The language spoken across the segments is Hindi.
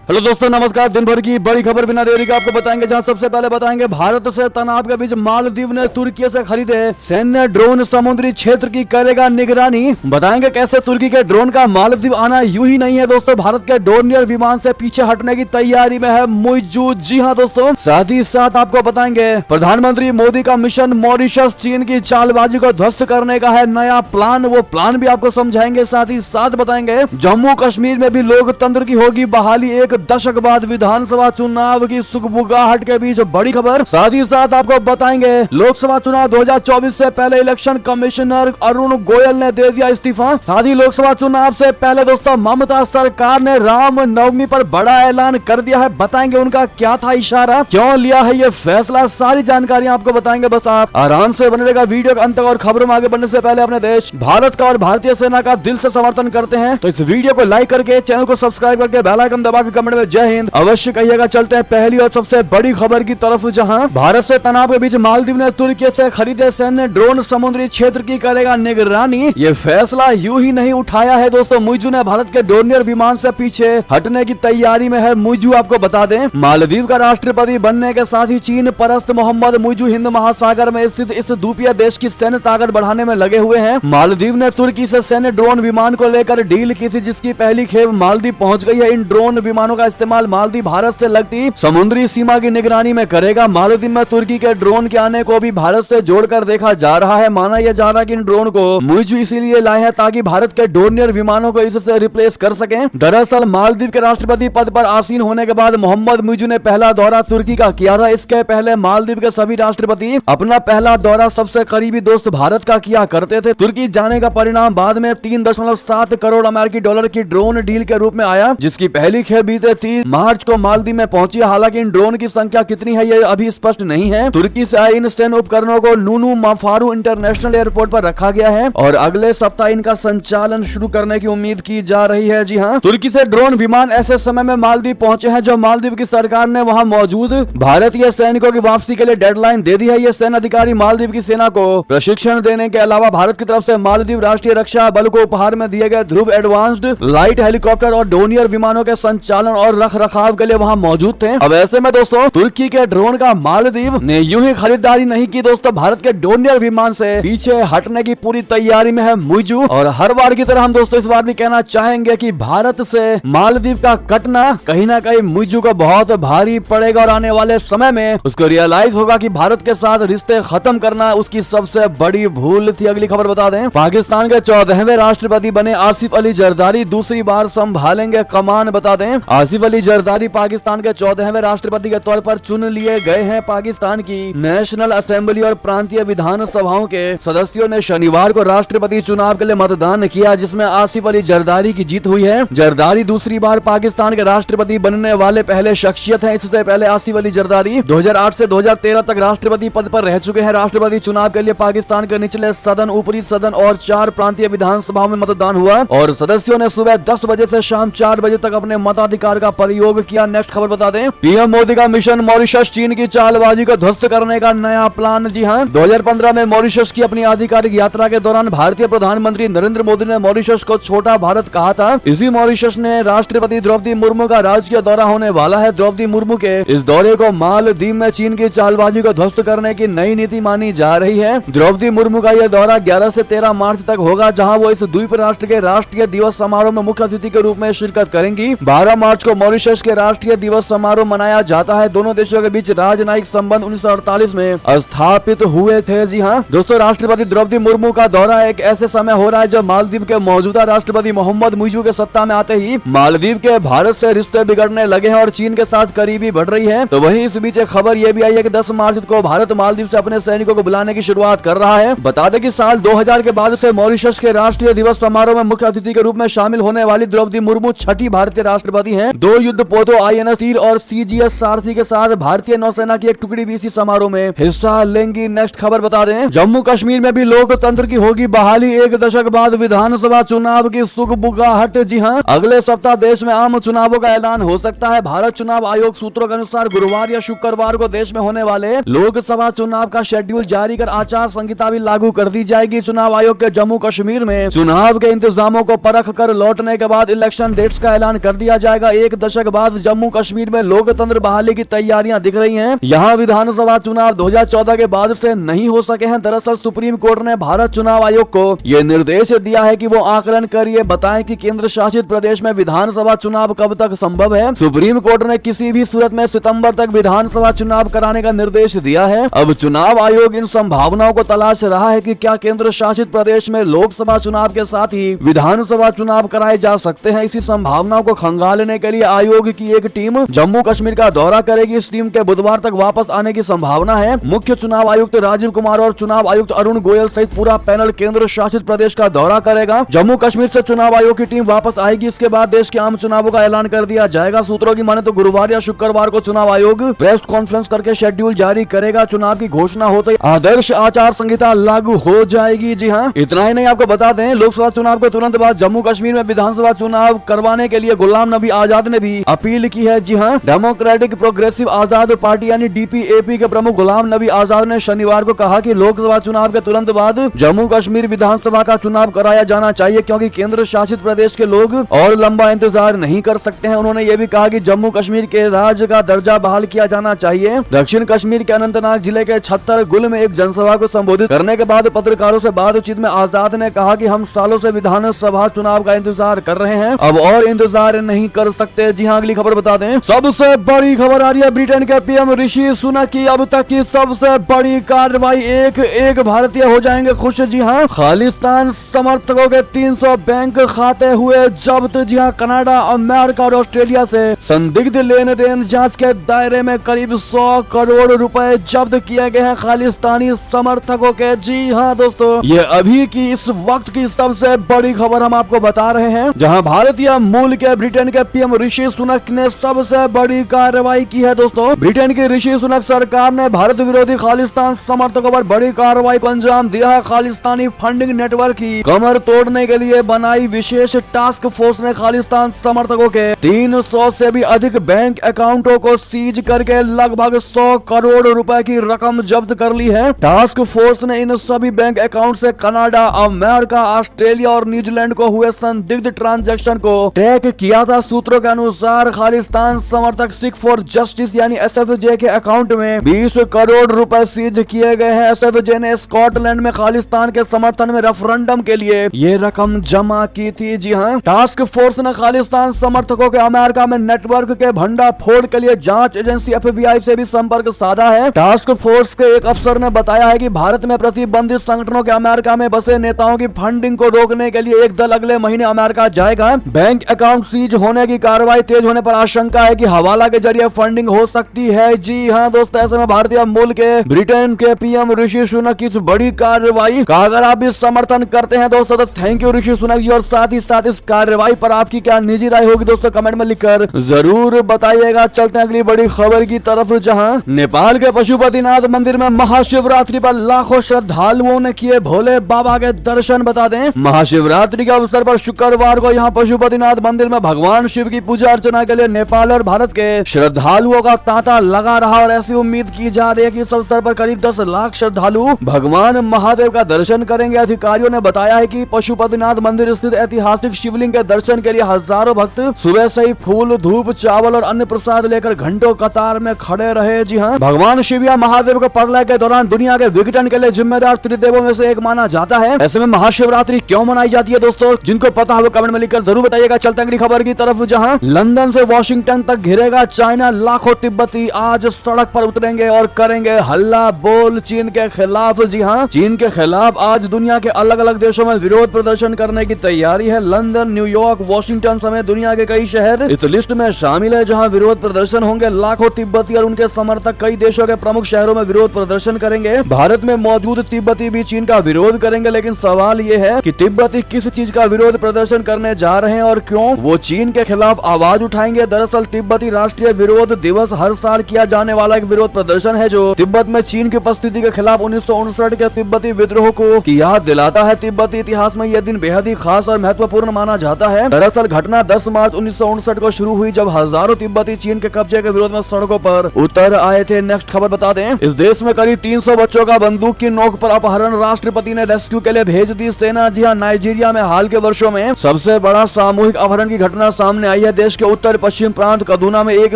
हेलो दोस्तों, नमस्कार। दिन भर की बड़ी खबर बिना देरी के आपको बताएंगे, जहां सबसे पहले बताएंगे भारत से तनाव के बीच मालदीव ने तुर्की से खरीदे सैन्य ड्रोन, समुद्री क्षेत्र की करेगा निगरानी। बताएंगे कैसे तुर्की के ड्रोन का मालदीव आना यूं ही नहीं है दोस्तों, भारत के डोर्नियर विमान से पीछे हटने की तैयारी में है मुइज़ू। जी हाँ दोस्तों, साथ ही साथ आपको बताएंगे प्रधानमंत्री मोदी का मिशन मॉरिशस, चीन की चालबाजी को ध्वस्त करने का है नया प्लान, वो प्लान भी आपको समझाएंगे। साथ ही साथ बताएंगे जम्मू कश्मीर में भी लोकतंत्र की होगी बहाली, एक दशक बाद विधानसभा चुनाव की सुगबुगाहट के बीच बड़ी खबर। साथ ही साथ आपको बताएंगे लोकसभा चुनाव 2024 से पहले इलेक्शन कमिश्नर अरुण गोयल ने दे दिया इस्तीफा। साथ ही लोकसभा चुनाव से पहले दोस्तों ममता सरकार ने राम नवमी पर बड़ा ऐलान कर दिया है। बताएंगे उनका क्या था इशारा, क्यों लिया है ये फैसला, सारी जानकारियां आपको बताएंगे। बस आप आराम से बने रहेगा वीडियो के अंत तक। और खबरों में आगे बढ़ने से पहले अपने देश भारत का और भारतीय सेना का दिल से समर्थन करते हैं तो इस वीडियो को लाइक करके, चैनल को सब्सक्राइब करके, बेल आइकन दबा के कमेंट में जय हिंद अवश्य कहिएगा। चलते हैं पहली और सबसे बड़ी खबर की तरफ, जहां भारत से तनाव के बीच मालदीव ने तुर्की से खरीदे सैन्य ड्रोन, समुद्री क्षेत्र की करेगा निगरानी। ये फैसला यूं ही नहीं उठाया है दोस्तों, मुइज़ू ने भारत के डोर्नियर विमान से पीछे हटने की तैयारी में है मुइज़ू। आपको बता दें मालदीव का राष्ट्रपति बनने के साथ ही चीन परस्त मोहम्मद मुइज़ू हिंद महासागर में स्थित इस द्वीपीय देश की सैन्य ताकत बढ़ाने में लगे हुए हैं। मालदीव ने तुर्की से सैन्य ड्रोन विमान को लेकर डील की थी, जिसकी पहली खेप मालदीव पहुंच गई है। इन ड्रोन विमानों का इस्तेमाल मालदीव भारत से लगती समुद्री सीमा की निगरानी में करेगा। मालदीव में तुर्की के ड्रोन के आने को भी भारत से जोड़कर देखा जा रहा है। माना यह जा रहा है कि इन ड्रोन को मुइज़ू इसीलिए लाए हैं ताकि भारत के डोर्नियर विमानों को इससे रिप्लेस कर सकें। दरअसल मालदीव के राष्ट्रपति पद पर आसीन होने के बाद मोहम्मद मुइज़ू ने पहला दौरा तुर्की का किया था। इसके पहले मालदीव के सभी राष्ट्रपति अपना पहला दौरा सबसे करीबी दोस्त भारत का किया करते थे। तुर्की जाने का परिणाम बाद में 3.7 करोड़ अमेरिकी डॉलर की ड्रोन डील के रूप में आया, जिसकी पहली खेप बीते 30 मार्च को मालदीव में पहुंची। हालांकि इन ड्रोन की संख्या कितनी है ये अभी स्पष्ट नहीं है। तुर्की से आए इन सैन्य उपकरणों को नूनू माफारू इंटरनेशनल एयरपोर्ट पर रखा गया है और अगले सप्ताह इनका संचालन शुरू करने की उम्मीद की जा रही है। जी हाँ, तुर्की से ड्रोन विमान ऐसे समय में मालदीव पहुंचे हैं जो मालदीव की सरकार ने वहां मौजूद भारतीय सैनिकों की वापसी के लिए डेडलाइन दे दी है। ये सैन्य अधिकारी मालदीव की सेना को प्रशिक्षण देने के अलावा भारत की तरफ से मालदीव राष्ट्रीय रक्षा बल को उपहार में दिए गए ध्रुव एडवांस्ड लाइट हेलीकॉप्टर और डोर्नियर विमानों के संचालन और रख रखाव के लिए वहां मौजूद थे। अब ऐसे में दोस्तों तुर्की के ड्रोन का मालदीव ने यूं ही खरीदारी नहीं की दोस्तों, भारत के डोर्नियर विमान से पीछे हटने की पूरी तैयारी में है मुइज़ू। और हर बार की तरह हम दोस्तों इस बार भी कहना चाहेंगे कि भारत से मालदीव का कटना कहीं ना कहीं मुइज़ू को बहुत भारी पड़ेगा और आने वाले समय में उसको रियलाइज होगा कि भारत के साथ रिश्ते खत्म करना उसकी सबसे बड़ी भूल थी। अगली खबर बता दें, पाकिस्तान के 14वें राष्ट्रपति बने आसिफ अली जरदारी दूसरी बार संभालेंगे कमान। बता दें आसिफ अली जरदारी पाकिस्तान के 14वें राष्ट्रपति के तौर पर चुन लिए गए हैं। पाकिस्तान की नेशनल असेंबली और प्रांतीय विधानसभाओं के सदस्यों ने शनिवार को राष्ट्रपति चुनाव के लिए मतदान किया, जिसमें आसिफ अली जरदारी की जीत हुई है। जरदारी दूसरी बार पाकिस्तान के राष्ट्रपति बनने वाले पहले शख्सियत हैं। इससे पहले आसिफ अली जरदारी 2008 से 2013 तक राष्ट्रपति पद पर रह चुके हैं। राष्ट्रपति चुनाव के लिए पाकिस्तान के निचले सदन, ऊपरी सदन और 4 प्रांतीय विधानसभाओं में मतदान हुआ और सदस्यों ने सुबह 10 बजे से शाम 4 बजे तक अपने मताधिकार का प्रयोग किया। नेक्स्ट खबर बता दें, पीएम मोदी का मिशन मॉरिशस, चीन की चालबाजी को ध्वस्त करने का नया प्लान। जी हां, 2015 में मॉरिशस की अपनी आधिकारिक यात्रा के दौरान भारतीय प्रधानमंत्री नरेंद्र मोदी ने मॉरिशस को छोटा भारत कहा था। इसी मॉरिशस ने राष्ट्रपति द्रौपदी मुर्मू का राजकीय दौरा होने वाला है। द्रौपदी मुर्मू के इस दौरे को मालदीव में चीन की चालबाजी को ध्वस्त करने की नई नीति मानी जा रही है। द्रौपदी मुर्मू का यह दौरा 11 से 13 मार्च तक होगा, जहां वो इस द्वीप राष्ट्र के राष्ट्रीय दिवस समारोह में मुख्य अतिथि के रूप में शिरकत करेंगी। 12 मार्च को मॉरिशस के राष्ट्रीय दिवस समारोह मनाया जाता है। दोनों देशों के बीच राजनयिक संबंध 1948 में स्थापित हुए थे। जी हाँ दोस्तों, राष्ट्रपति द्रौपदी मुर्मू का दौरा एक ऐसे समय हो रहा है जब मालदीव के मौजूदा राष्ट्रपति मोहम्मद मुइज़ू के सत्ता में आते ही मालदीव के भारत से रिश्ते बिगड़ने लगे हैं और चीन के साथ करीबी बढ़ रही है। तो वहीं इस बीच एक खबर यह भी आई है कि 10 मार्च को भारत मालदीव से अपने सैनिकों को बुलाने की शुरुआत कर रहा है। बता दें कि साल 2000 के बाद से मॉरिशस के राष्ट्रीय दिवस समारोह में मुख्य अतिथि के रूप में शामिल होने वाली द्रौपदी मुर्मू छठी भारतीय राष्ट्रपति हैं। 2 युद्धपोतों INS तीर और CGS सारथी के साथ भारतीय नौसेना की एक टुकड़ी भी इसी समारोह में हिस्सा लेंगी। नेक्स्ट खबर बता दें, जम्मू कश्मीर में भी लोकतंत्र की होगी बहाली, एक दशक बाद विधानसभा चुनाव की सुगबुगाहट। जी हां, अगले सप्ताह देश में आम चुनावों का ऐलान हो सकता है। भारत चुनाव आयोग सूत्रों के अनुसार गुरुवार या शुक्रवार को देश में होने वाले लोकसभा चुनाव का शेड्यूल जारी कर आचार संहिता भी लागू कर दी जाएगी। चुनाव आयोग के जम्मू कश्मीर में चुनाव के इंतजामों को परख कर लौटने के बाद इलेक्शन डेट्स का ऐलान कर दिया जाएगा। एक दशक बाद जम्मू कश्मीर में लोकतंत्र बहाली की तैयारियां दिख रही हैं। यहाँ विधानसभा चुनाव 2014 के बाद से नहीं हो सके हैं। दरअसल सुप्रीम कोर्ट ने भारत चुनाव आयोग को ये निर्देश दिया है कि वो आकलन कर ये बताएं कि केंद्र शासित प्रदेश में विधानसभा चुनाव कब तक संभव है। सुप्रीम कोर्ट ने किसी भी सूरत में सितंबर तक विधानसभा चुनाव कराने का निर्देश दिया है। अब चुनाव आयोग इन संभावनाओं को तलाश रहा है कि क्या केंद्र शासित प्रदेश में लोकसभा चुनाव के साथ ही विधानसभा चुनाव कराए जा सकते हैं। इसी संभावनाओं को खंगालने के लिए आयोग की एक टीम जम्मू कश्मीर का दौरा करेगी। इस टीम के बुधवार तक वापस आने की संभावना है। मुख्य चुनाव आयुक्त राजीव कुमार और चुनाव आयुक्त अरुण गोयल सहित पूरा पैनल केंद्र शासित प्रदेश का दौरा करेगा। जम्मू कश्मीर से चुनाव आयोग की टीम वापस आएगी। इसके बाद देश के आम चुनावों का ऐलान कर दिया जाएगा। सूत्रों की माने तो गुरुवार या शुक्रवार को चुनाव आयोग प्रेस कॉन्फ्रेंस करके शेड्यूल जारी करेगा। चुनाव की घोषणा होते ही आदर्श आचार संहिता लागू हो जाएगी। जी हाँ, इतना ही नहीं, आपको बता दें लोकसभा चुनाव के तुरंत बाद जम्मू कश्मीर में विधानसभा चुनाव करवाने के लिए गुलाम नबी आजाद ने भी अपील की है। जी हाँ, डेमोक्रेटिक प्रोग्रेसिव आजाद पार्टी यानी डीपीएपी के प्रमुख गुलाम नबी आजाद ने शनिवार को कहा कि लोकसभा चुनाव के तुरंत बाद जम्मू कश्मीर विधानसभा का चुनाव कराया जाना चाहिए, क्योंकि केंद्र शासित प्रदेश के लोग और लंबा इंतजार नहीं कर सकते हैं। उन्होंने ये भी कहा कि जम्मू कश्मीर के राज्य का दर्जा बहाल किया जाना चाहिए। दक्षिण कश्मीर के अनंतनाग जिले के छत्तरगुल में एक जनसभा को संबोधित करने के बाद पत्रकारों से बातचीत में आजाद ने कहा कि हम सालों से विधानसभा चुनाव का इंतजार कर रहे हैं, अब और इंतजार नहीं कर सकते। जी हाँ, अगली खबर बता दें, सबसे बड़ी खबर आ रही है ब्रिटेन के पीएम ऋषि सुनक की अब तक की सबसे बड़ी कार्रवाई। एक भारतीय हो जाएंगे खुश। जी हाँ, खालिस्तान समर्थकों के 300 बैंक खाते हुए जब्त। जी हाँ, कनाडा, अमेरिका और ऑस्ट्रेलिया से संदिग्ध लेन देन जांच के दायरे में करीब 100 करोड़ रुपए जब्त किए गए हैं खालिस्तानी समर्थकों के। जी हाँ दोस्तों, ये अभी की इस वक्त की सबसे बड़ी खबर हम आपको बता रहे हैं, जहां भारतीय मूल के ब्रिटेन के पीएम ऋषि सुनक ने सबसे बड़ी कार्रवाई की है। दोस्तों, ब्रिटेन की ऋषि सुनक सरकार ने भारत विरोधी खालिस्तान समर्थकों पर बड़ी कार्रवाई को अंजाम दिया है। खालिस्तानी फंडिंग नेटवर्क की कमर तोड़ने के लिए बनाई विशेष टास्क फोर्स ने खालिस्तान समर्थकों के 300 से भी अधिक बैंक अकाउंटों को सीज करके लगभग 100 करोड़ रुपए की रकम जब्त कर ली है। टास्क फोर्स ने इन सभी बैंक अकाउंट से कनाडा, अमेरिका, ऑस्ट्रेलिया और न्यूजीलैंड को हुए संदिग्ध ट्रांजैक्शन को ट्रैक किया था। सूत्रों के अनुसार खालिस्तान समर्थक सिख फॉर जस्टिस यानी एसएफजे के अकाउंट में 20 करोड़ रुपए सीज किए गए हैं। एसएफजे ने स्कॉटलैंड में खालिस्तान के समर्थन में रेफरेंडम के लिए ये रकम जमा की थी। जी हाँ, टास्क फोर्स ने खालिस्तान समर्थकों के अमेरिका में नेटवर्क के भंडाफोड़ के लिए जांच एजेंसी एफबीआई से भी संपर्क साधा है। टास्क फोर्स के एक अफसर ने बताया है कि भारत में प्रतिबंधित संगठनों के अमेरिका में बसे नेताओं की फंडिंग को रोकने के लिए एक दल अगले महीने अमेरिका जाएगा। बैंक अकाउंट सीज होने की कार्रवाई तेज होने पर आशंका है कि हवाला के जरिए फंडिंग हो सकती है। जी हाँ दोस्तों, ऐसे में भारतीय मूल के ब्रिटेन के पीएम ऋषि सुनक की इस बड़ी कार्रवाई का अगर आप भी समर्थन करते हैं दोस्तों तो थैंक यू ऋषि सुनक जी, और साथ ही साथ इस कार्रवाई पर आपकी क्या निजी राय होगी दोस्तों कमेंट में लिखकर जरूर बताइएगा। चलते हैं अगली बड़ी खबर की तरफ, जहां नेपाल के पशुपतिनाथ मंदिर में महाशिवरात्रि पर लाखों श्रद्धालुओं ने किए भोले बाबा के दर्शन। बता दें, महाशिवरात्रि के अवसर पर शुक्रवार को यहां पशुपतिनाथ मंदिर में भगवान शिव की पूजा अर्चना के लिए नेपाल और भारत के श्रद्धालुओं का तांता लगा रहा और ऐसी उम्मीद की जा रही है कि इस अवसर पर करीब 10 लाख श्रद्धालु भगवान महादेव का दर्शन करेंगे। अधिकारियों ने बताया है कि पशुपतिनाथ मंदिर स्थित ऐतिहासिक शिवलिंग के दर्शन के लिए हजारों भक्त सुबह से ही फूल, धूप, चावल और अन्य प्रसाद लेकर घंटों कतार में खड़े रहे। जी हाँ, भगवान शिव या महादेव को प्रलय के दौरान दुनिया के विघटन के लिए जिम्मेदार त्रिदेवों में से एक माना जाता है। ऐसे में महाशिवरात्रि क्यों मनाई जाती है दोस्तों, जिनको पता है वो कमेंट में लिखकर जरूर बताइएगा। चलते अगली खबर की तरफ, जहां लंदन से वॉशिंगटन तक घिरेगा चाइना। लाखों तिब्बती आज सड़क पर उतरेंगे और करेंगे हल्ला बोल चीन के खिलाफ। जी हाँ, चीन के खिलाफ आज दुनिया के अलग अलग देशों में विरोध प्रदर्शन करने की तैयारी है। लंदन, न्यूयॉर्क, वॉशिंगटन समेत दुनिया के कई शहर इस लिस्ट में शामिल है, जहां विरोध प्रदर्शन होंगे। लाखों तिब्बती और उनके समर्थक कई देशों के प्रमुख शहरों में विरोध प्रदर्शन करेंगे। भारत में मौजूद तिब्बती भी चीन का विरोध करेंगे, लेकिन सवाल ये है कि तिब्बती किस चीज का विरोध प्रदर्शन करने जा रहे हैं और क्यों वो चीन के खिलाफ आवाज उठाएंगे। दरअसल तिब्बती राष्ट्रीय विरोध दिवस हर साल किया जाने वाला एक विरोध प्रदर्शन है, जो तिब्बत में चीन की उपस्थिति के खिलाफ 1959 के तिब्बती विद्रोह को की याद दिलाता है। तिब्बती इतिहास में यह दिन बेहद ही खास और महत्वपूर्ण माना जाता है। दरअसल घटना 10 मार्च 1959 को शुरू हुई, जब हजारों तिब्बती चीन के कब्जे के विरोध में सड़कों पर उतर आए थे। नेक्स्ट खबर बता दें, इस देश में करीब 300 बच्चों का बंदूक की नोक पर अपहरण राष्ट्रपति ने रेस्क्यू के लिए भेज दी सेना। जी हाँ, नाइजीरिया में हाल के वर्षों में सबसे बड़ा सामूहिक अपहरण की घटना सामने आई है। देश के उत्तर पश्चिम प्रांत कदूना में एक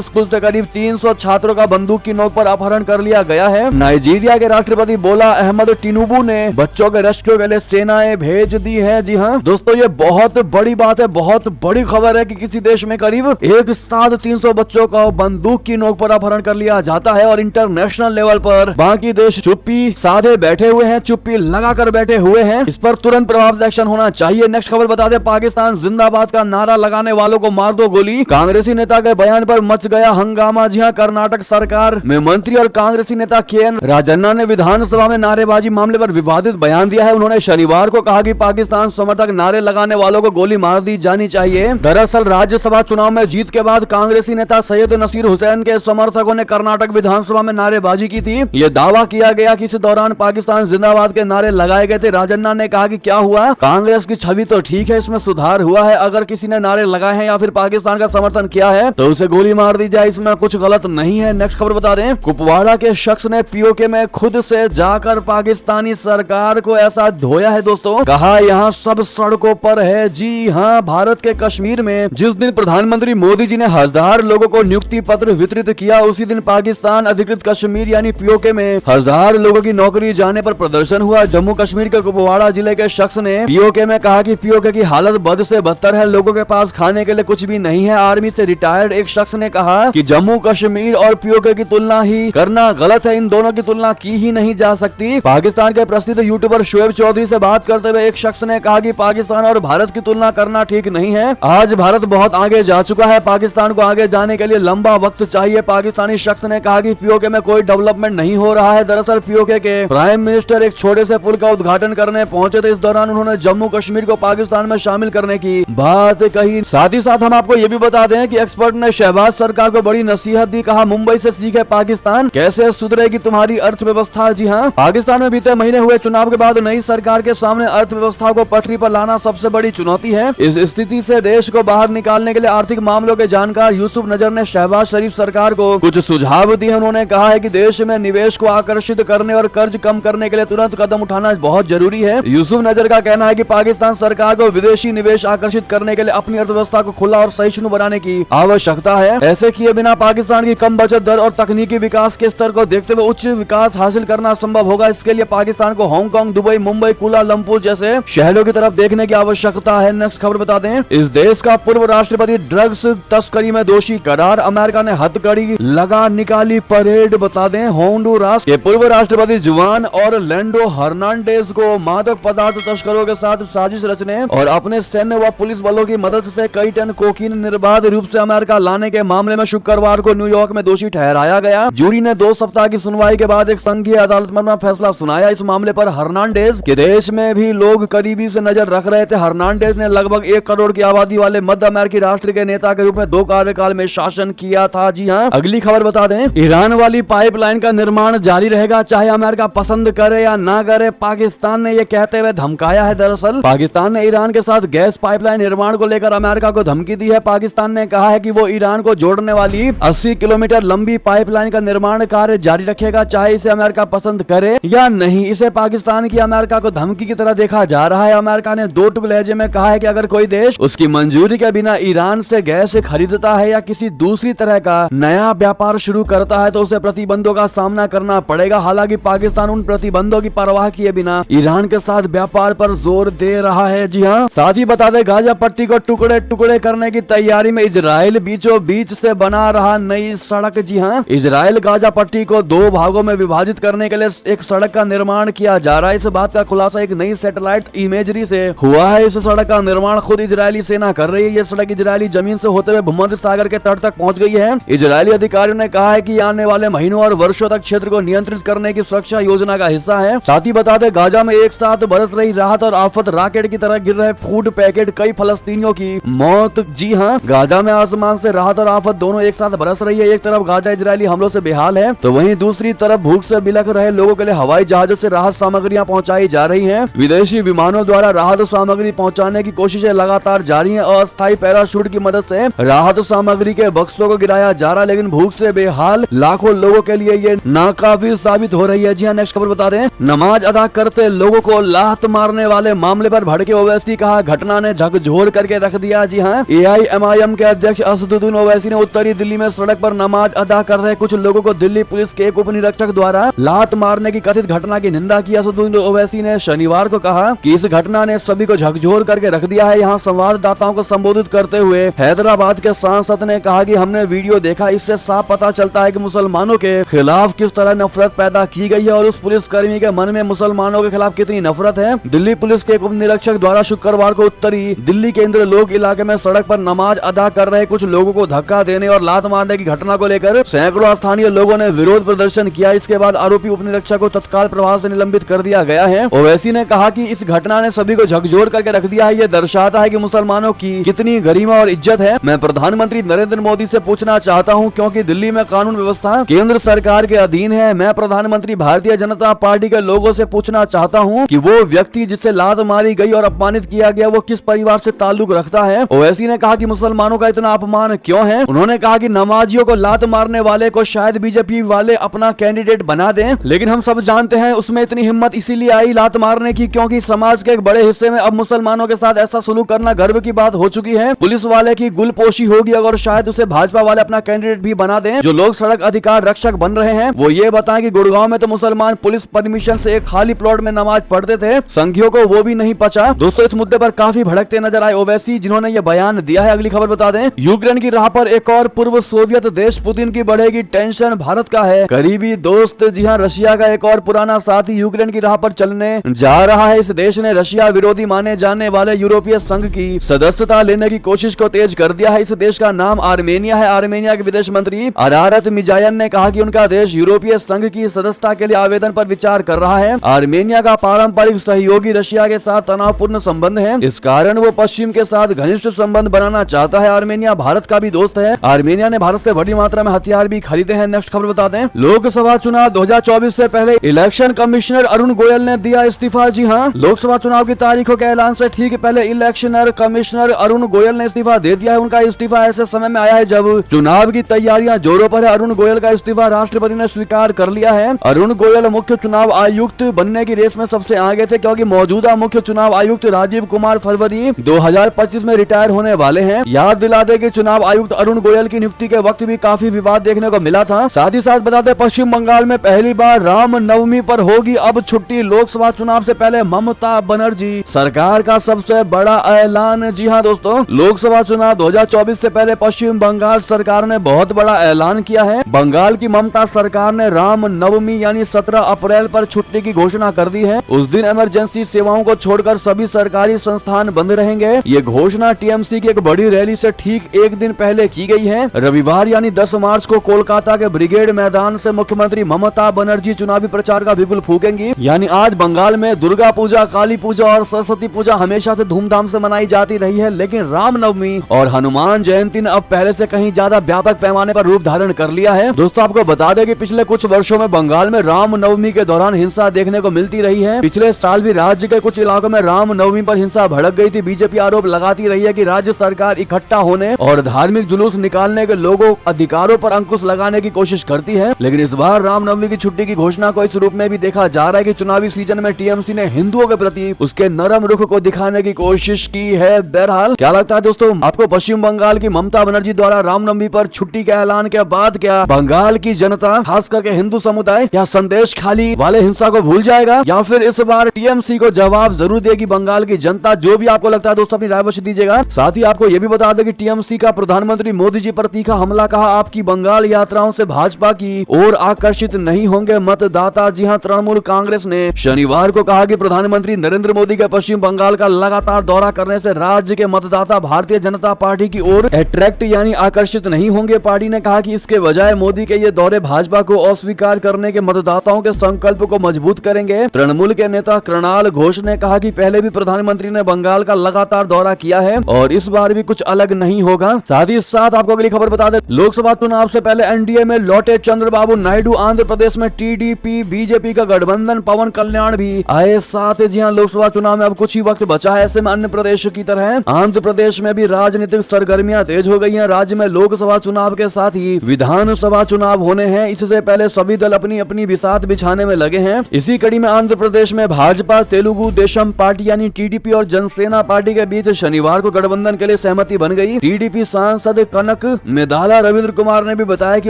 स्कूल से करीब 300 छात्रों का बंदूक की नोक पर अपहरण कर लिया गया है। नाइजीरिया के राष्ट्रपति बोला अहमद टिनुबू ने बच्चों के रेस्क्यू के लिए सेनाएं भेज दी है। जी हाँ दोस्तों, ये बहुत बड़ी बात है, बहुत बड़ी खबर है कि किसी देश में करीब एक साथ 300 बच्चों का बंदूक की नोक पर अपहरण कर लिया जाता है और इंटरनेशनल लेवल पर बाकी देश चुप्पी साधे बैठे हुए हैं, चुप्पी लगाकर बैठे हुए हैं। इस पर तुरंत प्रभाव से एक्शन होना चाहिए। नेक्स्ट खबर बता दे, पाकिस्तान जिंदाबाद का नारा लगाने वालों को मार दो गोली। कांग्रेसी नेता के बयान पर मच गया हंगामा। जी हाँ, कर्नाटक सरकार में मंत्री और कांग्रेसी नेता के.एन. राजन्ना ने विधानसभा में नारेबाजी मामले पर विवादित बयान दिया है। उन्होंने शनिवार को कहा कि पाकिस्तान समर्थक नारे लगाने वालों को गोली मार दी जानी चाहिए। दरअसल राज्यसभा चुनाव में जीत के बाद कांग्रेसी नेता सैयद नसीर हुसैन के समर्थकों ने कर्नाटक विधानसभा में नारेबाजी की थी। ये दावा किया गया कि इस दौरान पाकिस्तान जिंदाबाद के नारे लगाए गए थे। राजन्ना ने कहा कि क्या हुआ, कांग्रेस की छवि तो ठीक है, इसमें सुधार हुआ है। अगर किसी ने नारे लगाए हैं या फिर पाकिस्तान का समर्थन किया है तो उसे गोली मार दी जाए, इसमें कुछ गलत नहीं है। नेक्स्ट खबर बता दें, कुपवाड़ा के शख्स ने पीओके में खुद से जाकर पाकिस्तानी सरकार को ऐसा धोया है। दोस्तों, कहा यहाँ सब सड़कों पर है। जी हाँ, भारत के कश्मीर में जिस दिन प्रधानमंत्री मोदी जी ने 1000 लोगों को नियुक्ति पत्र वितरित किया, उसी दिन पाकिस्तान अधिकृत कश्मीर यानी पीओके में 1000 लोगों की नौकरी जाने पर प्रदर्शन हुआ। जम्मू कश्मीर के कुपवाड़ा जिले के शख्स ने पीओके में कहा कि पीओके की हालत बद से बदतर है, लोगों के पास खाने के लिए कुछ भी नहीं है। आर्मी से रिटायर्ड एक शख्स ने कहा कि जम्मू कश्मीर और पीओके की तुलना ही करना गलत है, इन दोनों की तुलना की ही नहीं जा सकती। पाकिस्तान के प्रसिद्ध यूट्यूबर शोएब चौधरी से बात करते हुए एक शख्स ने कहा कि पाकिस्तान और भारत की तुलना करना ठीक नहीं है। आज भारत बहुत आगे जा चुका है, पाकिस्तान को आगे जाने के लिए लंबा वक्त चाहिए। पाकिस्तानी शख्स ने कहा कि पीओके में कोई डेवलपमेंट नहीं हो रहा है। दरअसल पीओके के प्राइम मिनिस्टर एक छोटे से पुल का उद्घाटन करने पहुंचे थे। इस दौरान उन्होंने जम्मू कश्मीर को पाकिस्तान में शामिल करने की बात कही। साथ ही साथ हम आपको ये भी बता दें कि एक्सपर्ट ने शहबाज सरकार को बड़ी नसीहत दी। कहा मुंबई से सीखे पाकिस्तान, कैसे सुधरेगी तुम्हारी अर्थव्यवस्था। जी हाँ, पाकिस्तान में बीते महीने हुए चुनाव के बाद नई सरकार के सामने अर्थव्यवस्था को पटरी पर लाना सबसे बड़ी चुनौती है। इस स्थिति से देश को बाहर निकालने के लिए आर्थिक मामलों के जानकार यूसुफ नजर ने शहबाज शरीफ सरकार को कुछ सुझाव दिए। उन्होंने कहा है कि देश में निवेश को आकर्षित करने और कर्ज कम करने के लिए तुरंत कदम उठाना बहुत जरूरी है। यूसुफ नजर का कहना है कि पाकिस्तान सरकार को विदेशी निवेश आकर्षित करने के लिए अपनी अर्थव्यवस्था को खुला और सहिष्णु बनाने की आवश्यकता है। ऐसे किए बिना पाकिस्तान की कम बचत दर और तकनीकी विकास के स्तर को देखते हुए उच्च विकास हासिल करना संभव होगा। इसके लिए पाकिस्तान को हांगकांग, दुबई, मुंबई, कुलालंपुर जैसे शहरों की तरफ देखने की आवश्यकता है। नेक्स्ट खबर बता दें, इस देश का पूर्व राष्ट्रपति ड्रग्स तस्करी में दोषी करार, अमेरिका ने हथकड़ी लगा निकाली परेड। बता दें, होंडुरास के पूर्व राष्ट्रपति जुआन और लैंडो हर्नांडेज को मादक पदार्थ तस्करों के साथ साजिश रचने और अपने सैन्य व पुलिस बलों की मदद से कई टन कोकीन निर्बाध रूप से अमेरिका लाने के मामले में शुक्रवार को न्यूयॉर्क में दोषी ठहराया गया। जूरी ने 2 सप्ताह की सुनवाई के बाद एक संघीय अदालत में फैसला सुनाया। इस मामले पर हर्नांडेज के देश में भी लोग करीबी से नजर रख रहे थे। हर्नांडेज ने लगभग 1 करोड़ की आबादी वाले मध्य अमेरिकी राष्ट्र के नेता के रूप में 2 कार्यकाल में शासन किया था। जी हाँ, अगली खबर बता दें, ईरान वाली पाइपलाइन का निर्माण जारी रहेगा चाहे अमेरिका पसंद करे या ना करे, पाकिस्तान ने ये कहते हुए धमकाया है। दरअसल पाकिस्तान ने ईरान के साथ गैस पाइपलाइन निर्माण को लेकर अमेरिका को धमकी दी है। पाकिस्तान ने कहा है कि वो ईरान को जोड़ने वाली 80 किलोमीटर लंबी पाइपलाइन का निर्माण कार्य जारी रखेगा चाहे इसे अमेरिका पसंद करे या नहीं। इसे पाकिस्तान की अमेरिका को धमकी की तरह देखा जा रहा है। अमेरिका ने 2 टुक लहजे में कहा है कि अगर कोई देश उसकी मंजूरी के बिना ईरान से गैस खरीदता है या किसी दूसरी तरह का नया व्यापार शुरू करता है तो उसे प्रतिबंधों का सामना करना पड़ेगा। हालांकि पाकिस्तान उन प्रतिबंधों की परवाह किए बिना ईरान के साथ व्यापार पर जोर दे रहा है। जी हाँ, साथ ही बता दें, गाजा पट्टी को टुकड़े टुकड़े करने की तैयारी में इजराइल बीचों बीच से बना रहा नई सड़क। जी हाँ, इजराइल गाजा पट्टी को 2 भागों में विभाजित करने के लिए एक सड़क का निर्माण किया जा रहा है। इस बात का खुलासा एक नई सैटेलाइट इमेजरी से हुआ है। इस सड़क का निर्माण खुद इजरायली सेना कर रही है। यह सड़क इजरायली जमीन से होते हुए भूमध्य सागर के तट तक पहुंच गई है। इजरायली अधिकारियों ने कहा है कि आने वाले महीनों और वर्षों तक क्षेत्र को नियंत्रित करने की सुरक्षा योजना का हिस्सा है। साथ ही बता दें, गाजा में एक साथ बरस रही राहत और आफत, रॉकेट की तरह गिर रहे फूड पैकेट, कई फलस्तीनियों की मौत। जी हाँ, गाजा में आसमान से राहत और आफत दोनों एक साथ बरस रही है। एक तरफ गाजा इजरायली हमलों से बेहाल है तो वहीं दूसरी तरफ भूख से बिलख रहे लोगों के लिए हवाई जहाजों से राहत सामग्रियां पहुंचाई जा रही हैं। विदेशी विमानों द्वारा राहत सामग्री पहुंचाने की कोशिशें लगातार जारी हैं। अस्थायी पैराशूट की मदद से राहत सामग्री के बक्सों को गिराया जा रहा है, लेकिन भूख से बेहाल लाखों लोगों के लिए ये नाकाफी साबित हो रही है। जी हाँ, नेक्स्ट खबर बता दें, नमाज अदा करते लोगों को लात मारने वाले मामले पर भड़के ओवैसी, कहा घटना ने झकझोर करके रख दिया। जी हाँ, AI एआईएमआईएम के अध्यक्ष असदुद्दीन ओवैसी ने उत्तरी दिल्ली में सड़क पर नमाज अदा कर रहे कुछ लोगों को दिल्ली पुलिस के एक उप निरीक्षक द्वारा लात मारने की कथित घटना की निंदा की। असदुद्दीन ओवैसी ने शनिवार को कहा कि इस घटना ने सभी को झकझोर करके रख दिया है। यहाँ संवाददाताओं को संबोधित करते हुए हैदराबाद के सांसद ने कहा कि हमने वीडियो देखा, इससे साफ पता चलता है कि मुसलमानों के खिलाफ किस तरह नफरत पैदा की गई है और उस पुलिसकर्मी के मन में मुसलमानों के खिलाफ कितनी नफरत है। दिल्ली पुलिस के एक उप निरीक्षक द्वारा शुक्रवार को उत्तरी दिल्ली के इंद्रलोक इलाके में सड़क पर नमाज अदा कर रहे कुछ लोगों को धक्का देने और लात मारने की घटना को लेकर सैकड़ों स्थानीय लोगों ने विरोध प्रदर्शन किया। इसके बाद आरोपी उप निरीक्षक को तत्काल प्रभाव से निलंबित कर दिया गया है। ओवैसी ने कहा कि इस घटना ने सभी को झकझोर करके रख दिया है। ये दर्शाता है कि मुसलमानों की कितनी गरिमा और इज्जत है। मैं प्रधानमंत्री नरेंद्र मोदी से पूछना चाहता हूं, क्योंकि दिल्ली में कानून व्यवस्था केंद्र सरकार के अधीन है, मैं प्रधानमंत्री भारतीय जनता पार्टी के लोगों से पूछना चाहता हूं कि वो व्यक्ति जिससे लात मारी गई और अपमानित किया गया वो किस परिवार से ताल्लुक रखता है। ओवैसी ने कहा कि मुसलमानों का इतना अपमान क्यों है। उन्होंने कहा कि नमाजियों को लात मारने वाले को शायद बीजेपी वाले अपना कैंडिडेट बना दें, लेकिन हम सब जानते हैं उसमें इतनी हिम्मत इसीलिए आई लात मारने की क्योंकि समाज के एक बड़े हिस्से में अब मुसलमानों के साथ ऐसा सलूक करना गर्व की बात हो चुकी है। पुलिस वाले की गुलपोशी होगी अगर शायद उसे भाजपा वाले अपना कैंडिडेट भी बना दें। जो लोग सड़क अधिकार रक्षक बन रहे हैं वो ये बताएं कि गुड़गांव में तो मुसलमान पुलिस परमिशन से एक खाली प्लॉट में नमाज पढ़ते थे, संघियों को वो भी नहीं पचा। दोस्तों इस मुद्दे पर काफी भड़कते नजर आए ओवैसी, जिन्होंने ये बयान दिया है। अगली खबर बता दें, यूक्रेन की राह पर एक और पूर्व सोवियत देश पुतिन की बढ़ेगी टेंशन, भारत का है करीबी दोस्त। जी हां, रशिया का एक और पुराना साथी यूक्रेन की राह पर चलने जा रहा है। इस देश ने रशिया विरोधी माने जाने वाले यूरोपीय संघ की सदस्यता लेने की कोशिश को तेज कर दिया है। इस देश का नाम आर्मेनिया है। आर्मेनिया के विदेश मंत्री अरारत मिजायन ने कहा कि उनका देश यूरोपीय संघ की सदस्यता के लिए आवेदन पर विचार कर रहा है। आर्मेनिया का पारंपरिक सहयोगी रशिया के साथ तनावपूर्ण संबंध है, इस कारण वो पश्चिम के साथ घनिष्ठ संबंध बनाना चाहता है। आर्मेनिया भारत का भी दोस्त है। आर्मेनिया ने भारत से बड़ी मात्रा में हथियार भी खरीदे हैं। नेक्स्ट खबर बता दें, लोकसभा चुनाव 2024 से पहले इलेक्शन कमिश्नर अरुण गोयल ने दिया इस्तीफा। जी हां, लोकसभा चुनाव की तारीखों के ऐलान से ठीक पहले इलेक्शनर कमिश्नर अरुण गोयल ने इस्तीफा दे दिया है। उनका इस्तीफा ऐसे समय में आया है जब चुनाव की तैयारियां जोरों पर है। अरुण गोयल का इस्तीफा राष्ट्रपति ने स्वीकार कर लिया है। अरुण गोयल मुख्य चुनाव आयुक्त बनने की रेस में सबसे आगे थे, क्योंकि मौजूदा मुख्य चुनाव आयुक्त राजीव कुमार फरवरी 2025 में रिटायर होने वाले हैं। याद दिला दे कि चुनाव आयुक्त अरुण गोयल की नियुक्ति के वक्त भी काफी विवाद देखने को मिला था। साथ ही साथ बता दें, पश्चिम बंगाल में पहली बार राम नवमी पर होगी अब छुट्टी। लोकसभा चुनाव से पहले ममता बनर्जी सरकार का सबसे बड़ा ऐलान। जी हां दोस्तों, लोकसभा चुनाव 2024 से पहले पश्चिम बंगाल सरकार ने बहुत बड़ा ऐलान किया है। बंगाल की ममता सरकार ने राम नवमी यानी 17 अप्रैल पर छुट्टी की घोषणा कर दी है। उस दिन इमरजेंसी सेवाओं को छोड़कर सभी सरकारी संस्थान बंद रहेंगे। ये घोषणा टीएमसी की एक बड़ी रैली से ठीक एक दिन पहले की गई है। रविवार यानी 10 मार्च को कोलकाता के ब्रिगेड मैदान से मुख्यमंत्री ममता बनर्जी चुनावी प्रचार का बिगुल फूकेंगी। यानी आज बंगाल में दुर्गा पूजा, काली पूजा और सरस्वती पूजा हमेशा से धूमधाम से मनाई जाती रही है, लेकिन रामनवमी और हनुमान जयंती ने अब पहले से कहीं ज्यादा व्यापक पैमाने पर रूप धारण कर लिया है। दोस्तों आपको बता दें कि पिछले कुछ वर्षों में बंगाल में रामनवमी के दौरान हिंसा देखने को मिलती रही है। पिछले साल भी राज्य के कुछ इलाकों में रामनवमी पर हिंसा भड़क गई थी। बीजेपी आरोप लगाती रही है कि राज्य सरकार इकट्ठा होने और धार्मिक जुलूस निकालने के लोगों अधिकारों पर अंकुश लगाने की कोशिश करती है। लेकिन इस बार रामनवमी की छुट्टी की घोषणा को इस रूप में भी देखा जा रहा है कि चुनावी सीजन में टीएमसी ने हिंदुओं के प्रति उसके नरम रुख को दिखाने की कोशिश की है। बहरहाल क्या लगता है दोस्तों आपको, पश्चिम बंगाल की ममता बनर्जी द्वारा रामनवमी पर छुट्टी के ऐलान के बाद क्या बंगाल की जनता खास करके हिंदू समुदाय क्या संदेश खाली वाले हिंसा को भूल जाएगा, या फिर इस बार टीएमसी को जवाब जरूर देगी बंगाल की जनता? जो भी आपको लगता है दोस्तों अपनी राय अवश्य दीजिएगा। साथ ही आपको ये भी बता दें कि टीएमसी का प्रधानमंत्री मोदी जी पर तीखा हमला, कहा आपकी बंगाल यात्राओं से भाजपा की ओर आकर्षित नहीं होंगे मतदाता। जी हां, तृणमूल कांग्रेस ने शनिवार को कहा कि प्रधानमंत्री नरेंद्र मोदी के पश्चिम बंगाल का लगातार दौरा करने से राज्य के मतदाता भारतीय जनता पार्टी की ओर अट्रैक्ट यानी आकर्षित नहीं होंगे। पार्टी ने कहा कि इसके बजाय मोदी के ये दौरे भाजपा को अस्वीकार करने के मतदाताओं के संकल्प को मजबूत करेंगे। तृणमूल के नेता कृणाल घोष ने कहा कि पहले भी प्रधानमंत्री ने बंगाल का लगातार दौरा किया है और इस बार भी कुछ अलग नहीं होगा। साथ ही साथ आपको अगली खबर बता दें, लोकसभा चुनाव से पहले एनडीए में लौटे चंद्रबाबू नायडू। आंध्र प्रदेश में टीडीपी बीजेपी का गठबंधन, पवन कल्याण भी आए साथ। जी हां, लोकसभा चुनाव में अब कुछ ही वक्त बचा है। ऐसे में अन्य प्रदेशों की तरह आंध्र प्रदेश में भी राजनीतिक सरगर्मियां तेज हो गई हैं। राज्य में लोकसभा चुनाव के साथ ही विधानसभा चुनाव होने हैं। इससे पहले सभी दल अपनी अपनी बिसात बिछाने में लगे हैं। इसी कड़ी में आंध्र प्रदेश में भाजपा तेलुगु देशम पार्टी यानी टीडीपी और जनसेना पार्टी के बीच शनिवार को गठबंधन के लिए सहमति बन गई। टीडीपी सांसद कनक मेदाला रविंद्र कुमार ने भी बताया कि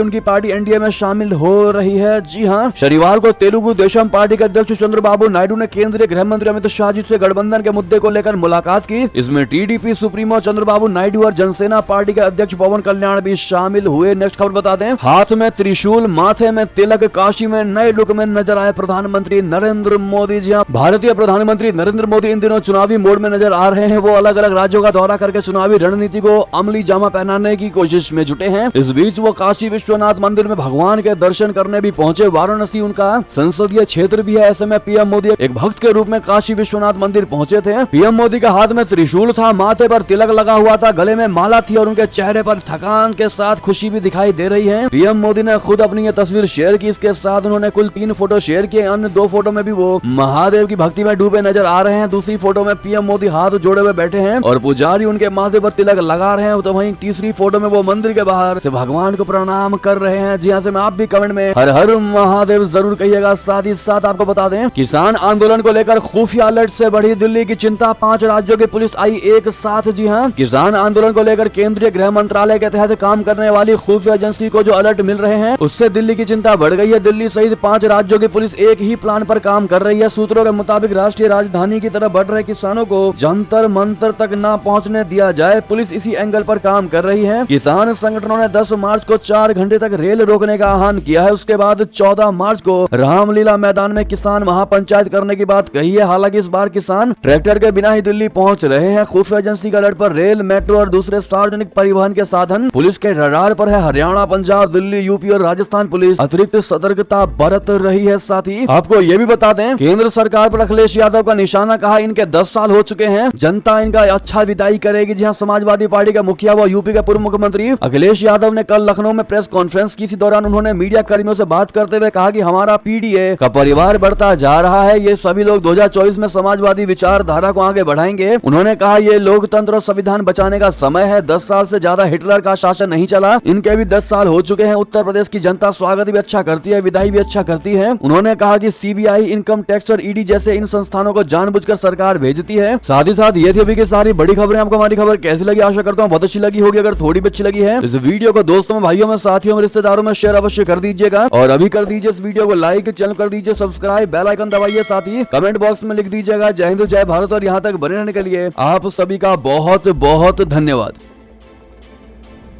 उनकी पार्टी एनडीए में शामिल हो रही है। जी हाँ, शनिवार को तेलुगु देशम पार्टी के अध्यक्ष चंद्रबाबू नायडू ने केंद्रीय गृह मंत्री अमित शाह जी से गठबंधन के मुद्दे को लेकर मुलाकात की। इसमें टीडीपी सुप्रीमो चंद्रबाबू नायडू और जनसेना पार्टी के अध्यक्ष पवन कल्याण भी शामिल हुए। नेक्स्ट खबर बता दें, हाथ में त्रिशूल, माथे में तिलक, काशी में नए लुक में नजर आए प्रधानमंत्री नरेंद्र मोदी। जी हाँ, भारतीय प्रधानमंत्री नरेंद्र मोदी इन दिनों चुनावी मोड में नजर आ रहे हैं। वो अलग अलग राज्यों का दौरा करके चुनावी रणनीति को अमली जामा पहनाने की कोशिश में जुटे हैं। इस बीच वो काशी विश्वनाथ मंदिर में भगवान के दर्शन करने भी पहुंचे। वाराणसी उनका संसदीय क्षेत्र भी है। ऐसे में पीएम मोदी एक भक्त के रूप में काशी विश्वनाथ मंदिर पहुंचे थे। पीएम मोदी के हाथ में त्रिशूल था, माथे पर तिलक लगा हुआ था, गले में माला थी और उनके चेहरे पर थकान के साथ खुशी भी दिखाई दे रही है। पीएम मोदी ने खुद अपनी ये तस्वीर शेयर की। इसके साथ उन्होंने कुल 3 फोटो शेयर किए। अन्य 2 फोटो में भी वो महादेव की भक्ति में डूबे नजर आ रहे हैं। दूसरी फोटो में पीएम मोदी हाथ जोड़े हुए बैठे हैं और पुजारी उनके माथे पर तिलक लगा रहे हैं। तो वहीं तीसरी फोटो में वो मंदिर के बाहर से भगवान को प्रणाम कर रहे हैं। जी हाँ, से मैं आप भी कमेंट में हर हर महादेव जरूर कहिएगा। साथ ही साथ आपको बता दें, किसान आंदोलन को लेकर खुफिया अलर्ट से बढ़ी दिल्ली की चिंता। 5 राज्यों की पुलिस आई एक साथ। जी हाँ, किसान आंदोलन को लेकर केंद्रीय गृह मंत्रालय के तहत काम करने वाली खुफिया एजेंसी को जो अलर्ट मिल रहे हैं, उससे दिल्ली की चिंता बढ़ गई है। दिल्ली सहित 5 राज्यों की पुलिस एक ही प्लान पर काम कर रही है। सूत्रों के मुताबिक राष्ट्रीय राजधानी की तरफ बढ़ रहे किसानों को जंतर मंतर तक न पहुंचने दिया जाए, पुलिस इसी एंगल पर काम कर रही है। किसान संगठनों ने 10 मार्च को 4 घंटे तक रेल रोकने का आह्वान किया है। उसके बाद 14 मार्च को रामलीला मैदान में किसान महापंचायत करने की बात कही है। हालांकि इस बार किसान ट्रैक्टर के बिना ही दिल्ली पहुंच रहे हैं। खुफिया एजेंसी का अलर्ट पर रेल, मेट्रो और दूसरे सार्वजनिक परिवहन के साधन पुलिस के रडार पर है। हरियाणा, पंजाब, दिल्ली, यूपी और राजस्थान पुलिस अतिरिक्त सतर्कता बरत रही है। साथ ही आपको ये भी बता दें, केंद्र सरकार पर अखिलेश यादव का निशाना। कहा इनके 10 साल हो चुके हैं, जनता इनका अच्छा विदाई करेगी। जहां समाजवादी पार्टी का मुखिया व यूपी के पूर्व मुख्यमंत्री अखिलेश यादव ने कल लखनऊ में प्रेस कॉन्फ्रेंस की। इसी दौरान उन्होंने मीडिया कर्मियों से बात करते हुए कहा कि हमारा पीडीए का परिवार बढ़ता जा रहा है। ये सभी लोग 2024 में समाजवादी विचारधारा को आगे बढ़ाएंगे। उन्होंने कहा ये लोकतंत्र और संविधान बचाने का समय है। 10 साल से ज्यादा हिटलर का शासन नहीं चला, इनके भी 10 साल हो चुके हैं। उत्तर प्रदेश की जनता स्वागत भी अच्छा करती है, विदाई भी अच्छा करती है। उन्होंने कहा कि सीबीआई, इनकम टैक्स और ईडी जैसे इन संस्थानों को जानबूझकर सरकार भेजती है। साथ ही साथ ये थी अभी की सारी बड़ी खबरें। आपको हमारी खबर कैसी लगी? आशा करता हूँ बहुत अच्छी लगी होगी। अगर थोड़ी भी अच्छी लगी है, इस वीडियो को दोस्तों में, भाइयों में, साथियों में, रिश्तेदारों में शेयर अवश्य कर दीजिएगा। और अभी कर दीजिए इस वीडियो को लाइक, चैनल कर दीजिए सब्सक्राइब, बेल आइकन दबाइए। साथ ही कमेंट बॉक्स में लिख दीजिएगा जय हिंद, जय भारत। और यहाँ तक बने रहने के लिए आप सभी का बहुत बहुत धन्यवाद।